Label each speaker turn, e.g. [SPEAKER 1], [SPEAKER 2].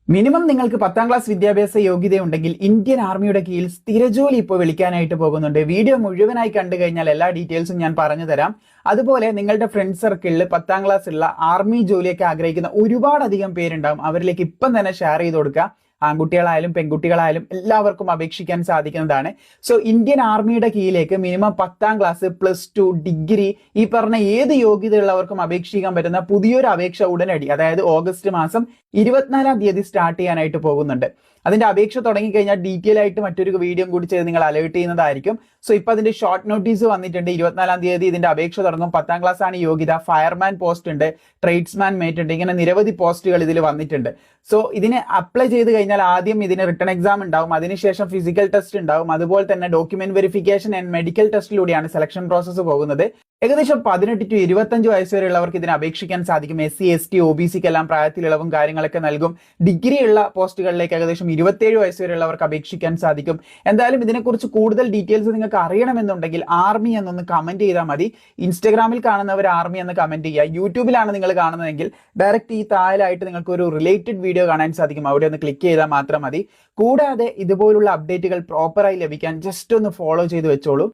[SPEAKER 1] Minimum നിങ്ങൾക്ക് 10ാം class വിദ്യാഭ്യാസ യോഗ്യതയുണ്ടെങ്കിൽ Indian ആർമിയുടെ കീഴിൽ സ്ഥിരജോലി ഇപ്പോൾ വിളിക്കാനായിട്ട് പോകുന്നുണ്ട്. വീഡിയോ മുഴുവനായി കണ്ടു കഴിഞ്ഞാൽ എല്ലാ ഡീറ്റെയിൽസും ഞാൻ പറഞ്ഞു തരാം. അതുപോലെ നിങ്ങളുടെ ഫ്രണ്ട് സർക്കിളിൽ 10ാം ക്ലാസ് ഉള്ള ആർമി ജോലിയൊക്കെ ആഗ്രഹിക്കുന്ന ഒരുപാടധികം പേരുണ്ടാവും. അവരിലേക്ക് ഇപ്പം തന്നെ ഷെയർ ചെയ്ത് കൊടുക്കുക. ആൺകുട്ടികളായാലും പെൺകുട്ടികളായാലും എല്ലാവർക്കും അപേക്ഷിക്കാൻ സാധിക്കുന്നതാണ്. സോ ഇന്ത്യൻ ആർമിയുടെ കീഴിലേക്ക് മിനിമം 10ാം ക്ലാസ്, +2, ഡിഗ്രി, ഈ പറഞ്ഞ ഏത് യോഗ്യതയുള്ളവർക്കും അപേക്ഷിക്കാൻ പറ്റുന്ന പുതിയൊരു അപേക്ഷ ഉടനടി, അതായത് ഓഗസ്റ്റ് മാസം 24ാം തീയതി സ്റ്റാർട്ട് ചെയ്യാനായിട്ട് പോകുന്നുണ്ട്. അതിന്റെ അപേക്ഷ തുടങ്ങിക്കഴിഞ്ഞാൽ ഡീറ്റെയിൽ ആയിട്ട് മറ്റൊരു വീഡിയോ കൂടി ചെയ്ത് നിങ്ങൾ അലേർട്ട് ചെയ്യുന്നതായിരിക്കും. സോ ഇപ്പൊ അതിന്റെ ഷോർട്ട് നോട്ടീസ് വന്നിട്ടുണ്ട്. 24ാം തീയതി ഇതിന്റെ അപേക്ഷ തുടങ്ങും. 10ാം ക്ലാസ് ആണ് യോഗ്യത. ഫയർമാൻ പോസ്റ്റ് ഉണ്ട്, ട്രേഡ്സ്മാൻ മേറ്റ് ഉണ്ട്, ഇങ്ങനെ നിരവധി പോസ്റ്റുകൾ ഇതിൽ വന്നിട്ടുണ്ട്. സോ ഇതിന് അപ്ലൈ ചെയ്ത് കഴിഞ്ഞാൽ ആദ്യം ഇതിന് റിട്ടൺ എക്സാം ഉണ്ടാവും, അതിനുശേഷം ഫിസിക്കൽ ടെസ്റ്റ് ഉണ്ടാവും, അതുപോലെ തന്നെ ഡോക്യുമെന്റ് വെരിഫിക്കേഷൻ ആൻഡ് മെഡിക്കൽ ടെസ്റ്റിലൂടെയാണ് സെലക്ഷൻ പ്രോസസ്സ് പോകുന്നത്. ഏകദേശം 18 to 25 വയസ്സ് വരെയുള്ളവർക്ക് ഇതിന് അപേക്ഷിക്കാൻ സാധിക്കും. SC, ST, OBCക്ക് എല്ലാം പ്രായത്തിൽ ഇളവും കാര്യങ്ങളൊക്കെ നൽകും. ഡിഗ്രി ഉള്ള പോസ്റ്റുകളിലേക്ക് ഏകദേശം 27 വയസ്സ് വരെയുള്ളവർക്ക് അപേക്ഷിക്കാൻ സാധിക്കും. എന്തായാലും ഇതിനെക്കുറിച്ച് കൂടുതൽ ഡീറ്റെയിൽസ് നിങ്ങൾക്ക് അറിയണമെന്നുണ്ടെങ്കിൽ ആർമി എന്നൊന്ന് കമന്റ് ചെയ്താൽ മതി. ഇൻസ്റ്റാഗ്രാമിൽ കാണുന്നവർ ആർമി എന്ന് കമന്റ് ചെയ്യുക. യൂട്യൂബിലാണ് നിങ്ങൾ കാണുന്നതെങ്കിൽ ഡയറക്റ്റ് ഈ താഴെയായിട്ട് നിങ്ങൾക്ക് ഒരു റിലേറ്റഡ് വീഡിയോ കാണാൻ സാധിക്കും. അവിടെ ഒന്ന് ക്ലിക്ക് ചെയ്താൽ മാത്രം മതി. കൂടാതെ ഇതുപോലുള്ള അപ്ഡേറ്റുകൾ പ്രോപ്പറായി ലഭിക്കാൻ ജസ്റ്റ് ഒന്ന് ഫോളോ ചെയ്ത് വെച്ചോളൂ.